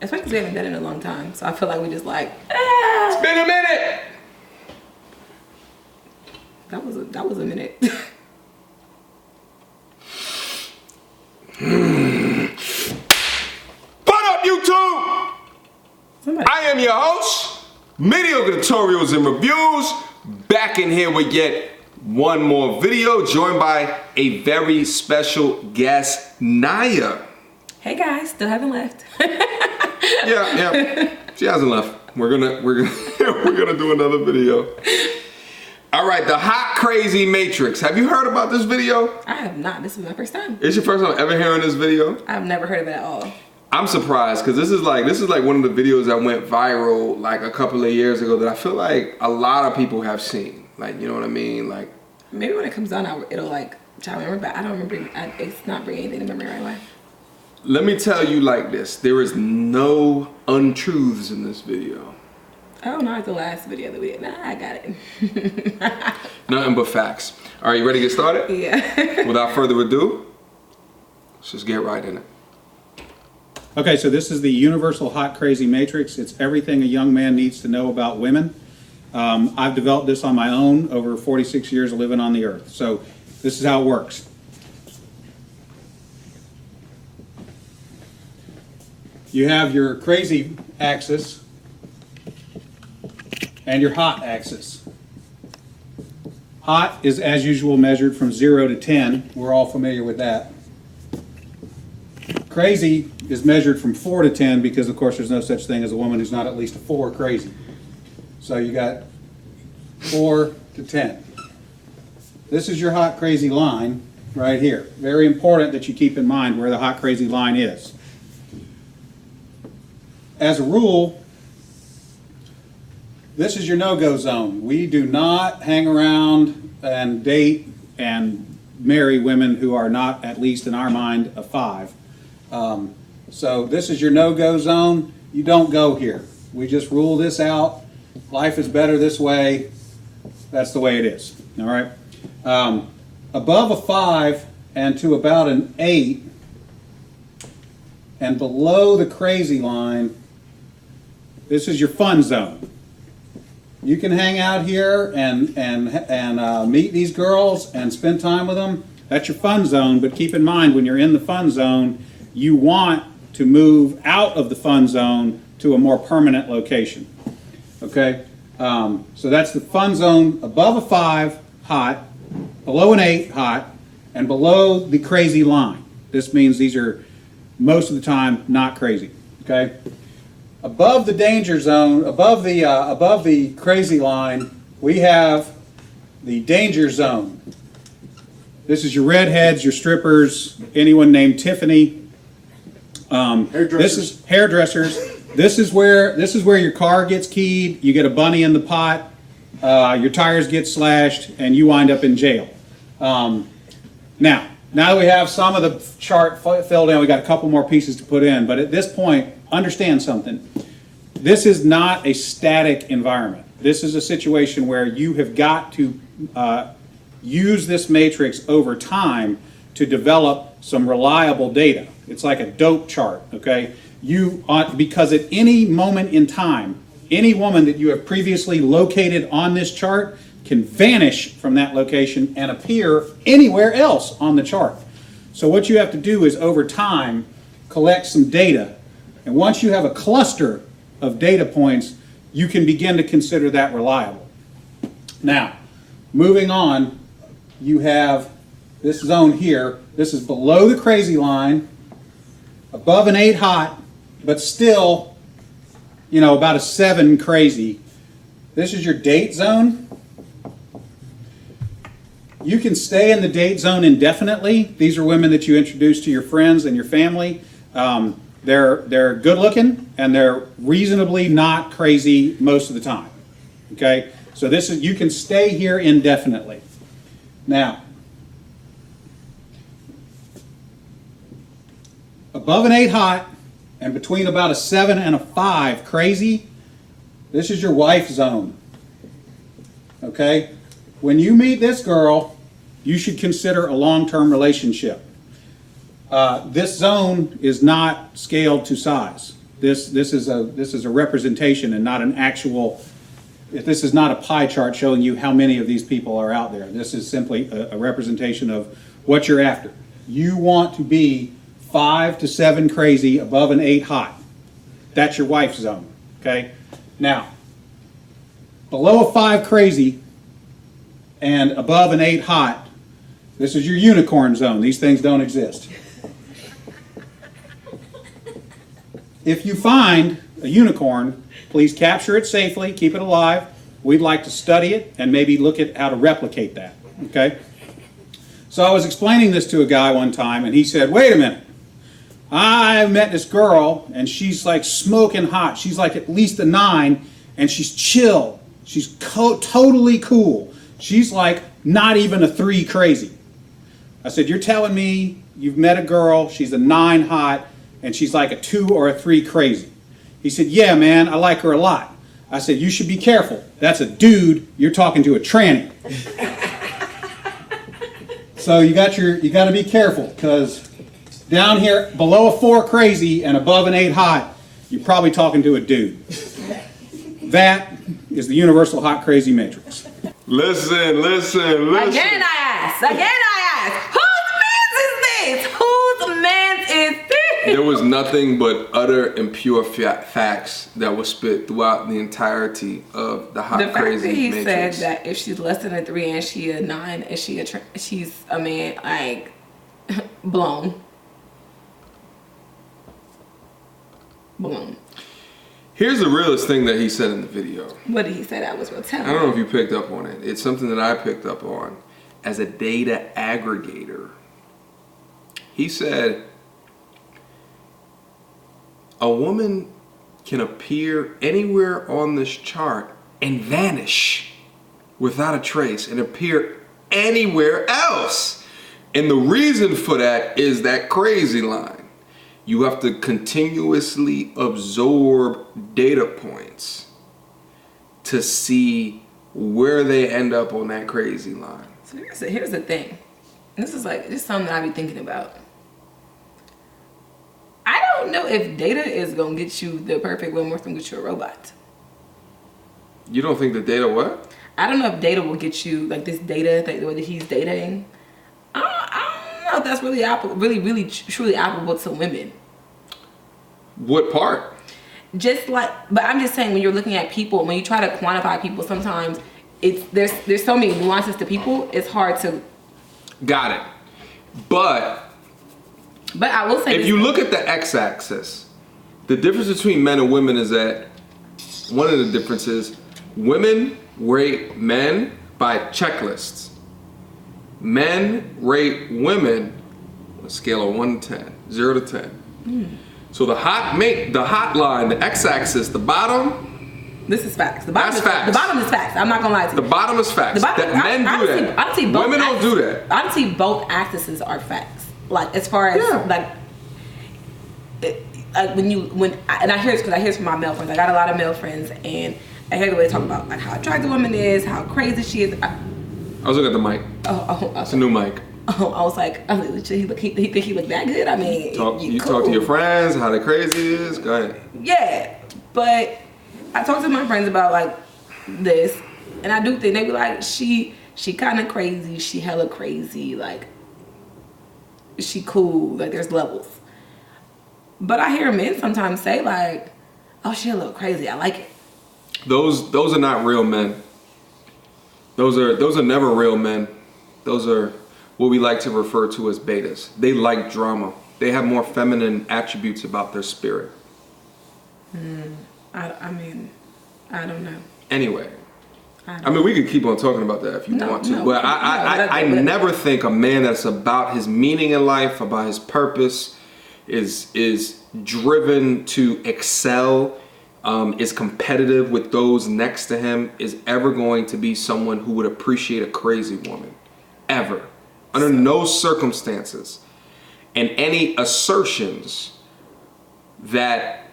Especially because we haven't done it in a long time. So I feel like we just like, It's been a minute. That was a minute. What up, YouTube? I am your host, Mediocre Tutorials and Reviews, back in here with yet one more video, joined by a very special guest, Naya. Hey guys, still haven't left. Yeah, she hasn't left. We're gonna do another video. All right, the hot crazy matrix. Have you heard about this video? I have not. This is my first time. It's your first time ever hearing this video? I've never heard of it at all. I'm surprised because this is like one of the videos that went viral like a couple of years ago that I feel like a lot of people have seen. Like, you know what I mean? Like, maybe when it comes on, it'll like try to remember, but I don't remember. It's not bringing anything to memory right away. Let me tell you like this: there is no untruths in this video. Oh, not like the last video that we did. Nah, I got it. Nothing but facts. All right, you ready to get started? Yeah. Without further ado, let's just get right in it. Okay, so this is the universal hot crazy matrix. It's everything a young man needs to know about women. I've developed this on my own over 46 years of living on the earth. So this is how it works. You have your crazy axis and your hot axis. Hot is, as usual, measured from 0 to 10. We're all familiar with that. Crazy is measured from 4 to 10 because, of course, there's no such thing as a woman who's not at least a 4 crazy. So you got 4 to 10. This is your hot crazy line right here. Very important that you keep in mind where the hot crazy line is. As a rule, this is your no-go zone. We do not hang around and date and marry women who are not, at least in our mind, a 5. So this is your no-go zone. You don't go here. We just rule this out. Life is better this way. That's the way it is. All right. Above a 5 and to about an 8 and below the crazy line, this is your fun zone. You can hang out here and meet these girls and spend time with them. That's your fun zone, but keep in mind when you're in the fun zone, you want to move out of the fun zone to a more permanent location. Okay? So that's the fun zone above a 5, hot, below an 8, hot, and below the crazy line. This means these are most of the time not crazy. Okay? Above the danger zone, above the crazy line, we have the danger zone. This is your redheads, your strippers, anyone named Tiffany. This is hairdressers. This is where your car gets keyed. You get a bunny in the pot. Your tires get slashed, and you wind up in jail. Now that we have some of the chart filled in, we got a couple more pieces to put in. But at this point, understand something. This is not a static environment. This is a situation where you have got to use this matrix over time to develop some reliable data. It's like a dope chart, okay? Because at any moment in time, any woman that you have previously located on this chart can vanish from that location and appear anywhere else on the chart. So what you have to do is over time collect some data. And once you have a cluster of data points, you can begin to consider that reliable. Now, moving on, you have this zone here. This is below the crazy line, above an 8 hot, but still, about a 7 crazy. This is your date zone. You can stay in the date zone indefinitely. These are women that you introduce to your friends and your family. They're good looking and they're reasonably not crazy most of the time. Okay, so you can stay here indefinitely. Now, above an 8 hot and between about a 7 and a 5 crazy, this is your wife zone. Okay, when you meet this girl, you should consider a long-term relationship. This zone is not scaled to size. This is a representation and not an actual. This is not a pie chart showing you how many of these people are out there. This is simply a representation of what you're after. You want to be 5 to 7 crazy, above an 8 hot. That's your wife's zone. Okay. Now, below a 5 crazy and above an 8 hot, this is your unicorn zone. These things don't exist. If you find a unicorn, please capture it safely, keep it alive. We'd like to study it and maybe look at how to replicate that. Okay? So I was explaining this to a guy one time, and he said, wait a minute. I met this girl, and she's like smoking hot. She's like at least a 9, and she's chill. She's totally cool. She's like not even a 3 crazy. I said, you're telling me you've met a girl, she's a 9 hot, and she's like a 2 or a 3 crazy. He said, yeah, man, I like her a lot. I said, you should be careful. That's a dude. You're talking to a tranny. So you got to be careful, because down here below a 4 crazy and above an 8 hot, you're probably talking to a dude. That is the universal hot crazy matrix. Listen. Again I ask, whose man's is this? Whose man's is this? There was nothing but utter and pure facts that were spit throughout the entirety of the hot crazy he matrix. said that if she's less than a 3 and she a 9 and she's a man, like blown. Here's the realest thing that he said in the video. What did he say that was real? Tell me. I don't know if you picked up on it. It's something that I picked up on as a data aggregator. He said, a woman can appear anywhere on this chart and vanish without a trace and appear anywhere else. And the reason for that is that crazy line. You have to continuously absorb data points to see where they end up on that crazy line. So here's the thing. This is like just something that I be thinking about. I don't know if data is gonna get you the perfect woman or it's gonna get you a robot. You don't think the data what? I don't know if data will get you like this data that he's dating. I don't know if that's really truly applicable to women. What part? Just like, but I'm just saying when you're looking at people, when you try to quantify people, sometimes there's so many nuances to people. It's hard to. Got it. But I will say, if you look at the x-axis, the difference between men and women is that one of the differences, women rate men by checklists. Men rate women on a scale of 1 to 10, 0 to 10. So the hot line, the x-axis, the bottom. This is facts. The That's facts. The bottom is facts. I'm not gonna lie to you. The bottom is facts. Men do that. I see both. Women don't do that. I see both axes are facts. Like as far as and I hear this because I hear this from my male friends. I got a lot of male friends, and I hear the way they talk about like how attractive a woman is, how crazy she is. I was looking at the mic. It's a new mic. Oh, I was like, he think he look that good? I mean, you talk to your friends, how the crazy is. Go ahead. Yeah, but I talk to my friends about like this, and I do think they be like, she kind of crazy, she hella crazy, like she cool, like there's levels. But I hear men sometimes say like, oh, she a little crazy, I like it. Those are not real men. Those are never real men. Those are what we like to refer to as betas. They like drama. They have more feminine attributes about their spirit. I mean, I don't know. Anyway, I mean, we could keep on talking about that if you want to, but I never think a man that's about his meaning in life, about his purpose, is driven to excel, is competitive with those next to him, is ever going to be someone who would appreciate a crazy woman. Ever. Under no circumstances. And any assertions that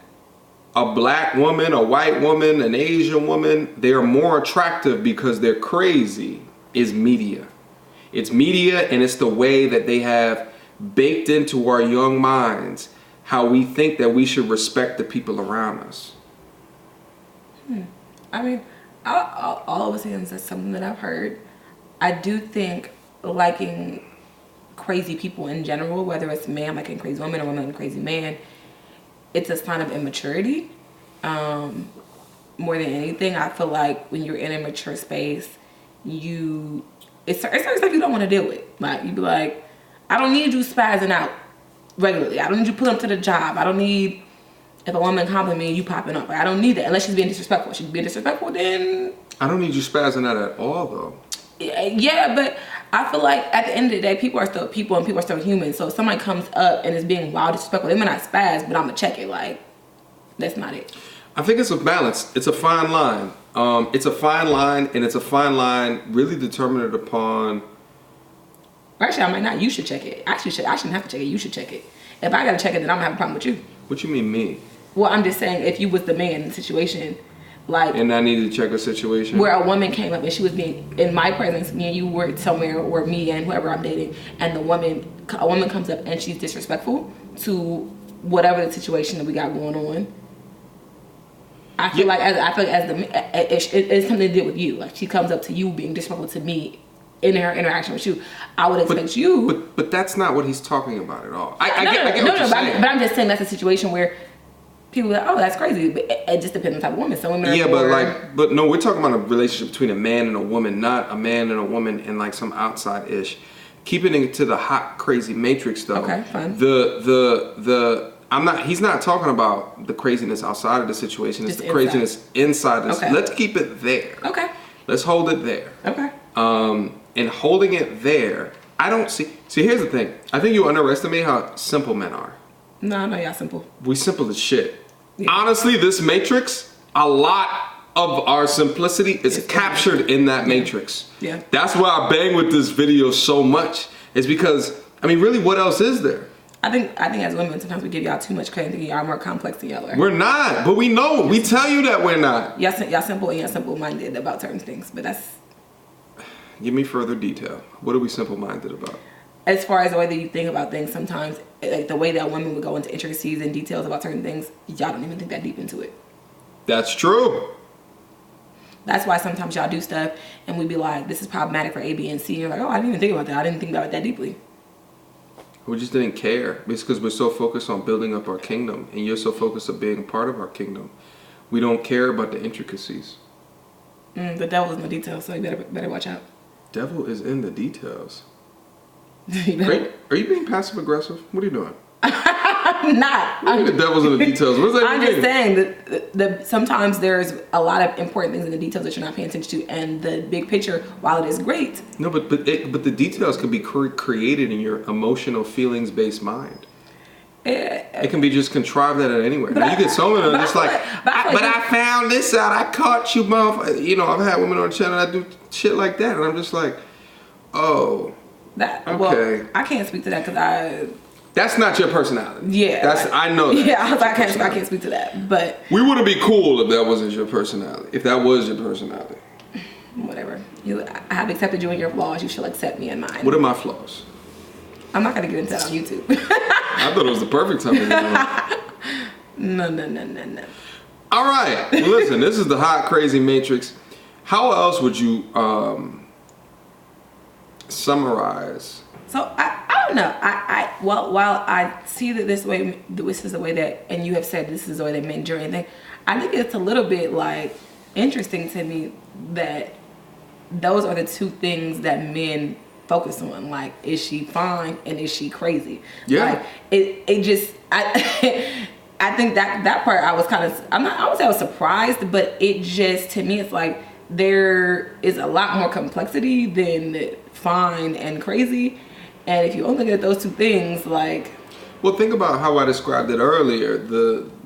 a black woman, a white woman, an Asian woman, they are more attractive because they're crazy is media. It's media, and it's the way that they have baked into our young minds how we think that we should respect the people around us. I mean, all of a sudden, that's something that I've heard. I do think liking crazy people in general, whether it's man liking crazy woman or woman liking crazy man, it's a sign of immaturity. More than anything, I feel like when you're in a mature space, it's certain stuff you don't want to deal with. Like, you be like, I don't need you spazzing out regularly. I don't need you pulling up to the job. I don't need, if a woman compliment me, you popping up. Like, I don't need that unless she's being disrespectful. If she's being disrespectful, then I don't need you spazzing out at all, though. Yeah, but I feel like at the end of the day, people are still people and people are still human. So if somebody comes up and is being wild disrespectful, they might not spaz, but I'm gonna check it. Like, that's not it. I think it's a balance. It's a fine line. It's a fine line, and it's a fine line really determined upon. Actually, I might not. You should check it. I shouldn't have to check it. You should check it. If I gotta check it, then I'm gonna have a problem with you. What you mean, me? Well, I'm just saying, if you was the man in the situation, like, and I needed to check a situation where a woman came up and she was being in my presence, me and you were somewhere, or me and whoever I'm dating, and a woman comes up and she's disrespectful to whatever the situation that we got going on. I feel like as it's something to do with you. Like, she comes up to you being disrespectful to me in her interaction with you. I would expect you. But that's not what he's talking about at all. I get what you're saying. But I'm just saying that's a situation where people are like, oh, that's crazy. But it just depends on the type of woman. Some women are but no, we're talking about a relationship between a man and a woman, not a man and a woman in like some outside ish. Keeping it to the hot, crazy matrix though. Okay, fine. He's not talking about the craziness outside of the situation. It's just the craziness inside this. Okay. Let's keep it there. Okay. Let's hold it there. Okay. And holding it there, I don't see. Here's the thing. I think you underestimate how simple men are. No, y'all simple. We simple as shit. Yeah. Honestly, this matrix, a lot of our simplicity is captured in that matrix. Yeah. That's why I bang with this video so much. It's because, I mean, really, what else is there? I think as women, sometimes we give y'all too much credit, thinking y'all are more complex than y'all are. We're not, but we know. We tell you that we're not. Y'all simple and y'all simple-minded about certain things, but that's... Give me further detail. What are we simple-minded about? As far as the way that you think about things, sometimes, like the way that women would go into intricacies and details about certain things, y'all don't even think that deep into it. That's true. That's why sometimes y'all do stuff and we be like, this is problematic for A, B, and C. And you're like, oh, I didn't even think about that. I didn't think about it that deeply. We just didn't care. It's because we're so focused on building up our kingdom, and you're so focused on being a part of our kingdom. We don't care about the intricacies. The devil's in the details, so you better watch out. Devil is in the details. Are you being passive aggressive? What are you doing? I'm not. The devil's in the details. What does that mean? I'm just saying that sometimes there's a lot of important things in the details that you're not paying attention to, and the big picture, while it is great. No, but the details can be created in your emotional, feelings-based mind. It can be just contrived at anywhere. Now, you get so many just like, I found this out. I caught you, motherfucker. You know, I've had women on the channel that do shit like that, and I'm just like, oh, okay. Well, I can't speak to that because that's not your personality. Yeah. I know that. Yeah, I can't speak to that. But we wouldn't be cool if that wasn't your personality. If that was your personality. Whatever. I have accepted you and your flaws. You should accept me and mine. What are my flaws? I'm not gonna get into that on YouTube. I thought it was the perfect time to do that. No. All right. Well, listen, this is the hot, crazy matrix. How else would you summarize? So I don't know. While I see that this is the way that, and you have said this is the way that men do anything, I think it's a little bit like interesting to me that those are the two things that men focus on. Like, is she fine and is she crazy? Yeah. Like, it just I think that part I was kind of, I would say I was surprised, but it just, to me, it's like there is a lot more complexity than fine and crazy. And if you only look at those two things, like... Well, think about how I described it earlier.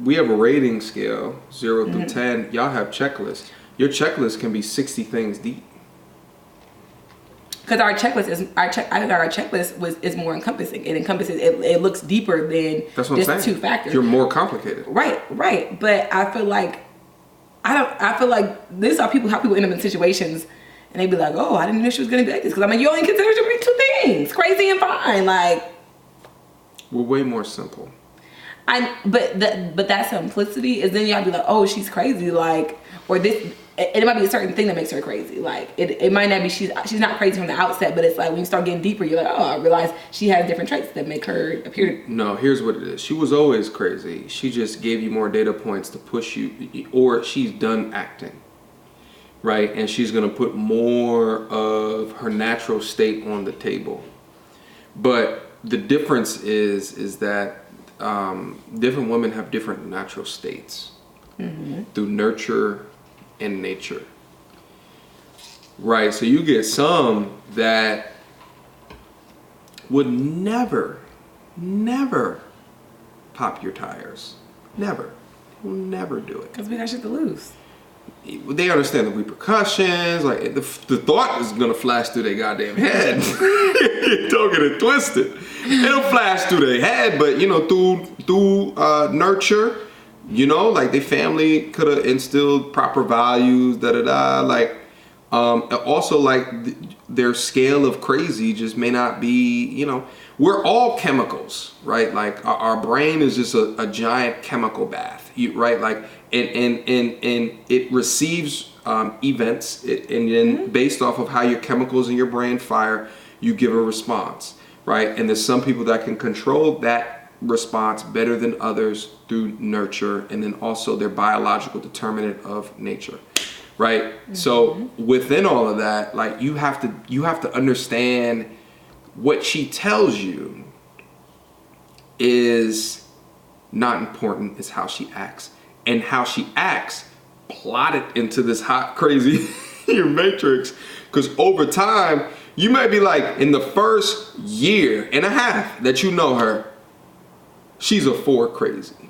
We have a rating scale, 0 through 10. Y'all have checklists. Your checklist can be 60 things deep. Because our checklist is more encompassing. It encompasses. It looks deeper than just two factors. You're more complicated. Right. But I feel like this is how people end up in situations, and they be like, "Oh, I didn't know she was gonna be like this." Because I'm like, you only consider it to be two things: crazy and fine. Like, we're way more simple. But that simplicity is then you gotta be like, oh, she's crazy, like, or this. It might be a certain thing that makes her crazy. Like it might not be she's not crazy from the outset, but it's like when you start getting deeper, you're like, oh, I realize she has different traits that make her appear. No, here's what it is. She was always crazy. She just gave you more data points to push you, or she's done acting, right? And she's gonna put more of her natural state on the table. But the difference is that different women have different natural states through nurture and nature, right? So you get some that would never pop your tires. Never. Will never do it. Because we got shit to lose. They understand the repercussions. Like the thought is gonna flash through their goddamn head. Don't get it twisted. It'll flash through their head, but you know, through nurture, you know, like their family could have instilled proper values. Like, also like their scale of crazy just may not be. You know, we're all chemicals, right? Like our brain is just a giant chemical bath, right? Like. And it receives events, and then based off of how your chemicals in your brain fire, you give a response, right? And there's some people that can control that response better than others through nurture, and then also their biological determinant of nature, right? So within all of that, like you have to understand what she tells you is not important. It's how she acts. And how she acts plotted into this hot, crazy matrix. Because over time, you might be like, in the first year and a half that you know her, she's a 4 crazy.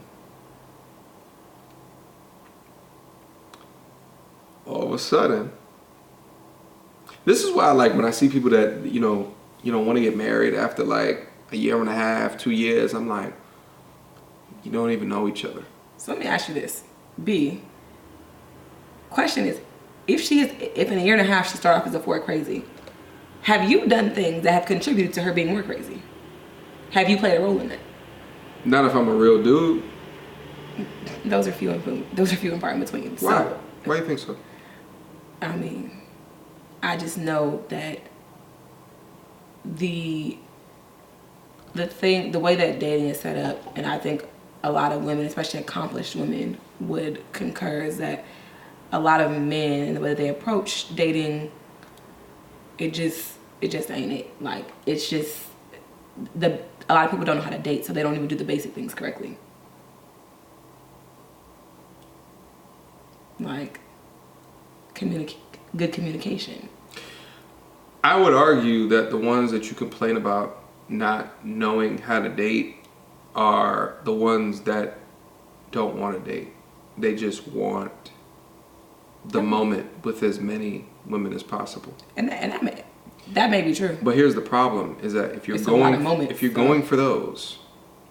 All of a sudden, this is why I like when I see people that, you know, want to get married after like a year and a half, 2 years. I'm like, you don't even know each other. So let me ask you this. B, question is, if in a year and a half she started off as a 4 crazy, have you done things that have contributed to her being more crazy? Have you played a role in it? Not if I'm a real dude. Those are few and far in between. Why? So, Why do you think so? I mean, I just know that the way that dating is set up, and I think a lot of women, especially accomplished women, would concur, is that a lot of men and the way that they approach dating, it just ain't it. Like it's just a lot of people don't know how to date, so they don't even do the basic things correctly. Like good communication. I would argue that the ones that you complain about not knowing how to date are the ones that don't want to date. They just want the moment with as many women as possible. And that may be true. But here's the problem: is that if you're going for those,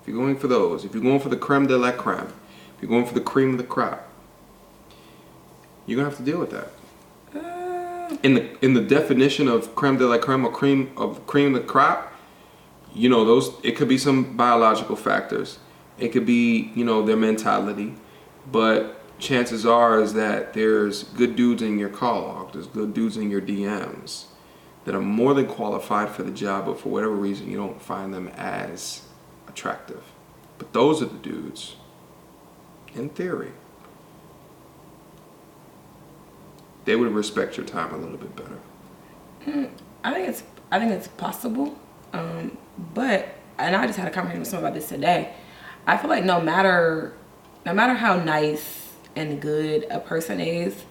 if you're going for the creme de la creme, if you're going for the cream of the crop, you're gonna have to deal with that. In the definition of creme de la creme or cream of the crop, you know, it could be some biological factors. It could be, you know, their mentality. But chances are is that there's good dudes in your call log, there's good dudes in your DMs that are more than qualified for the job, but for whatever reason you don't find them as attractive. But those are the dudes, in theory, they would respect your time a little bit better. I think it's possible. But, and I just had a conversation with someone about this today. I feel like no matter how nice and good a person is,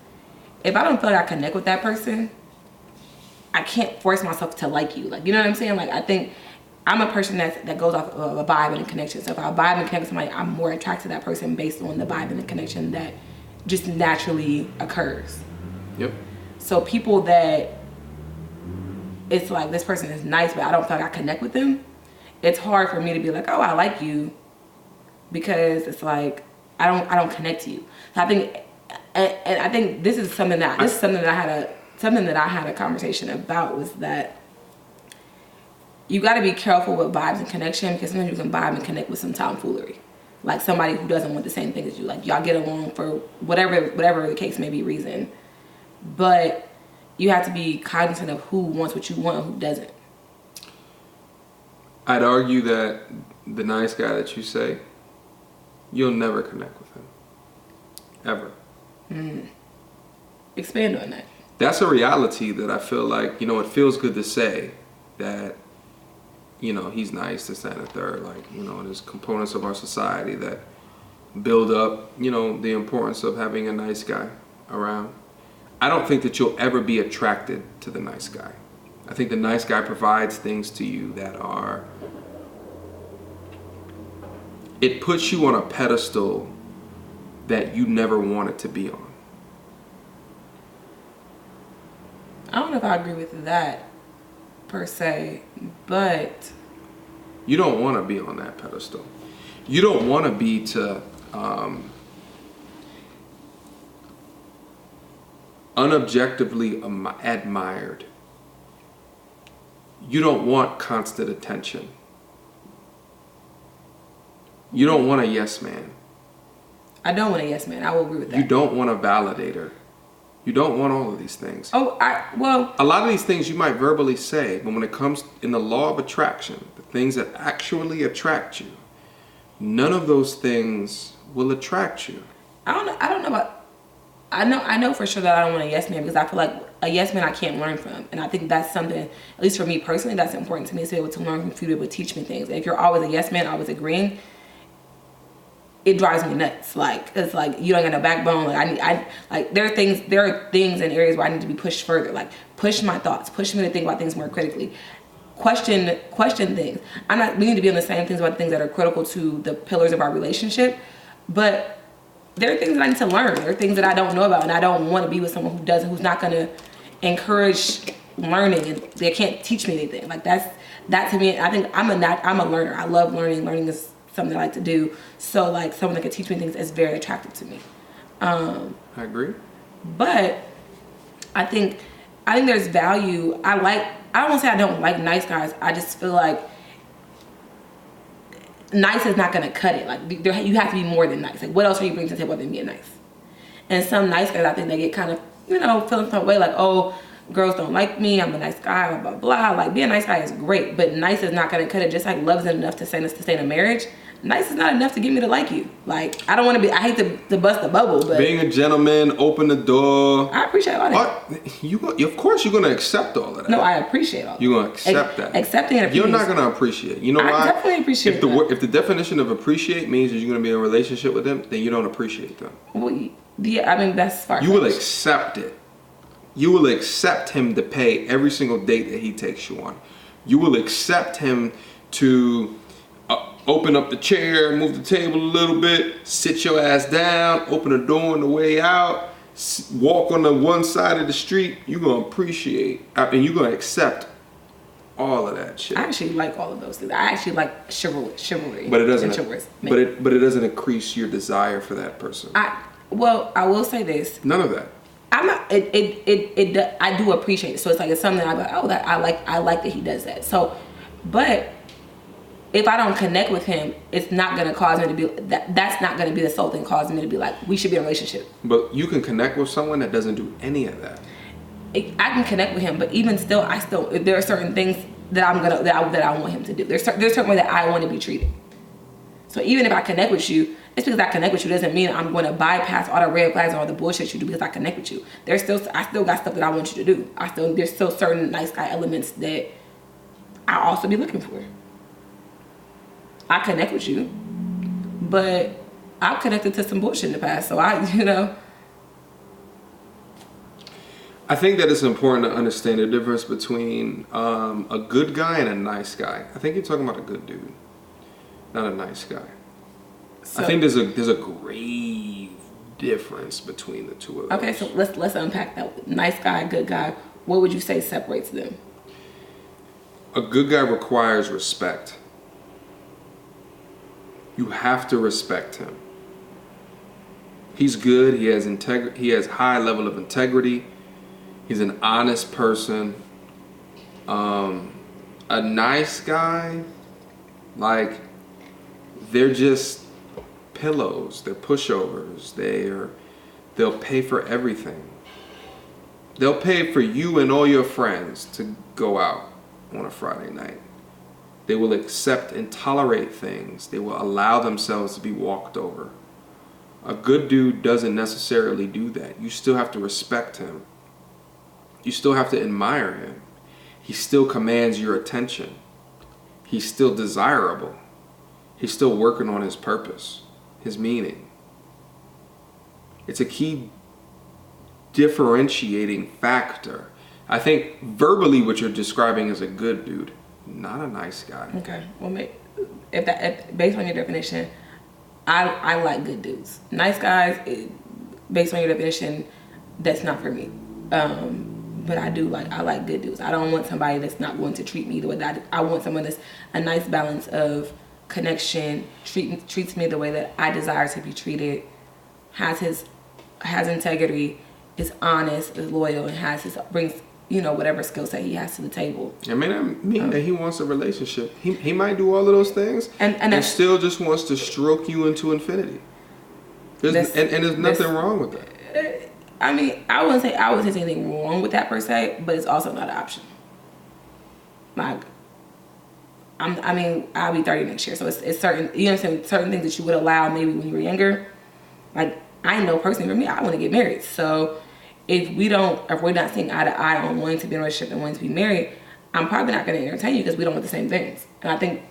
if I don't feel like I connect with that person, I can't force myself to like you. Like, you know what I'm saying? Like, I think I'm a person that goes off of a vibe and a connection. So if I vibe and connect with somebody, I'm more attracted to that person based on the vibe and the connection that just naturally occurs. Yep. So people that it's like, this person is nice, but I don't feel like I connect with them, it's hard for me to be like, oh, I like you, because it's like I don't connect to you. So I think, and I think this is something that I had a conversation about, was that you got to be careful with vibes and connection, because sometimes you can vibe and connect with some tomfoolery. like somebody who doesn't want the same thing as you. Like y'all get along for whatever the case may be reason. But you have to be cognizant of who wants what you want and who doesn't. I'd argue that the nice guy that you say, you'll never connect with him. Ever. Expand on that. That's a reality that I feel like, it feels good to say that, he's nice, this, that, and the third. Like, there's components of our society that build up, the importance of having a nice guy around. I don't think that you'll ever be attracted to the nice guy. I think the nice guy provides things to you that are, it puts you on a pedestal that you never wanted to be on. I don't know if I agree with that per se, but you don't want to be on that pedestal. You don't want to be unobjectively admired. You don't want constant attention. You don't want a yes man. I don't want a yes man. I will agree with that. You don't want a validator. You don't want all of these things. Well, a lot of these things you might verbally say, but when it comes in the law of attraction, the things that actually attract you, none of those things will attract you. I don't know about. I know for sure that I don't want a yes man, because I feel like a yes man I can't learn from, and I think that's something, at least for me personally, that's important to me, to be able to learn from you, to be able to teach me things. And if you're always a yes man, always agreeing, it drives me nuts. Like, it's like you don't got no backbone. Like there are things in areas where I need to be pushed further. Like, push my thoughts, push me to think about things more critically, question things. We need to be on the same things about things that are critical to the pillars of our relationship, but there are things that I need to learn. There are things that I don't know about, and I don't want to be with someone who's not going to encourage learning, and they can't teach me anything. Like that to me, I think I'm a learner. I love learning. Learning is something I like to do. So like someone that can teach me things is very attractive to me. I agree. But I think there's value. I don't want to say I don't like nice guys. I just feel like nice is not gonna cut it. Like you have to be more than nice. Like, what else are you bringing to the table other than being nice? And some nice guys, I think they get kind of, feeling some way like, oh, girls don't like me, I'm a nice guy, blah, blah, blah. Like, being a nice guy is great, but nice is not gonna cut it. Just like love isn't enough to stay in a marriage, nice is not enough to get me to like you. Like, I hate to bust the bubble, but being a gentleman, open the door. I appreciate all that. Of course you're gonna accept all of that. No, I appreciate all that. You're gonna accept that. Accepting it. You're not gonna appreciate. You know why? I definitely appreciate if the definition of appreciate means that you're gonna be in a relationship with them, then you don't appreciate them. Well, yeah, I mean, that's far. You will accept it. You will accept him to pay every single date that he takes you on. You will accept him to open up the chair, move the table a little bit, sit your ass down, open the door on the way out, walk on the one side of the street. You're going to appreciate, and you're going to accept all of that shit. I actually like all of those things. I actually like chivalry. But it doesn't. But it doesn't increase your desire for that person. I will say this. None of that. I'm not. I do appreciate it. So it's like it's something that I'm like, oh, that I like that he does that. So, but if I don't connect with him, it's not gonna cause me to be that's not gonna be the sole thing causing me to be like, we should be in a relationship. But you can connect with someone that doesn't do any of that. I can connect with him, but even still, if there are certain things that I want him to do. There's certain way that I want to be treated. So even if I connect with you, just because I connect with you doesn't mean I'm going to bypass all the red flags and all the bullshit you do because I connect with you. I still got stuff that I want you to do. There's still certain nice guy elements that I also be looking for. I connect with you, but I've connected to some bullshit in the past. So I think that it's important to understand the difference between a good guy and a nice guy. I think you're talking about a good dude, not a nice guy. So, I think there's a grave difference between the two of them. Okay, so let's unpack that. Nice guy, good guy. What would you say separates them? A good guy requires respect. You have to respect him. He's good. He has integrity. He has high level of integrity. He's an honest person. A nice guy, like, they're just pillows, they're pushovers, they'll pay for everything. They'll pay for you and all your friends to go out on a Friday night. They will accept and tolerate things. They will allow themselves to be walked over. A good dude doesn't necessarily do that. You still have to respect him. You still have to admire him. He still commands your attention. He's still desirable. He's still working on his purpose, his meaning. It's a key differentiating factor. I think verbally what you're describing is a good dude, not a nice guy. Okay. Well, if based on your definition, I like good dudes. Nice guys, based on your definition, that's not for me. But I like good dudes. I don't want somebody that's not going to treat me the way that I want someone that's a nice balance of connection, treats me the way that I desire to be treated, has integrity, is honest, is loyal, and brings whatever skill set he has to the table. It may not mean that he wants a relationship. He might do all of those things and still just wants to stroke you into infinity. There's nothing wrong with that. I mean, I wouldn't say there's anything wrong with that per se, but it's also not an option. Like, I'll be 30 next year, so it's certain, certain things that you would allow maybe when you were younger. Like, I know personally for me, I want to get married. So if we're not seeing eye to eye on wanting to be in a relationship and wanting to be married, I'm probably not going to entertain you because we don't want the same things. And I think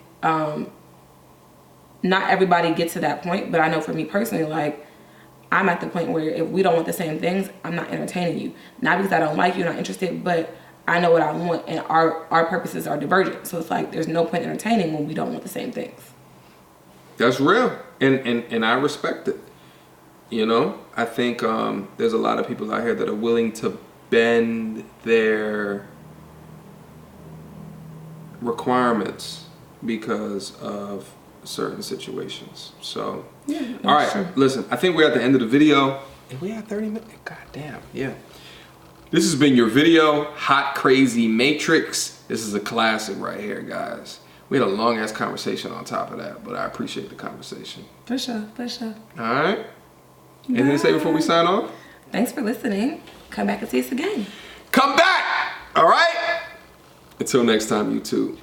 not everybody gets to that point, but I know for me personally, like, I'm at the point where if we don't want the same things, I'm not entertaining you. Not because I don't like you, not interested, but I know what I want, and our purposes are divergent. So it's like there's no point entertaining when we don't want the same things. That's real, and I respect it. I think there's a lot of people out here that are willing to bend their requirements because of certain situations. So, yeah, all right, sure. Listen, I think we're at the end of the video. And we at 30 minutes? God damn, yeah. This has been your video, Hot Crazy Matrix. This is a classic right here, guys. We had a long-ass conversation on top of that, but I appreciate the conversation. For sure, for sure. All right. Anything to say before we sign off? Thanks for listening. Come back and see us again. Come back! All right? Until next time, YouTube.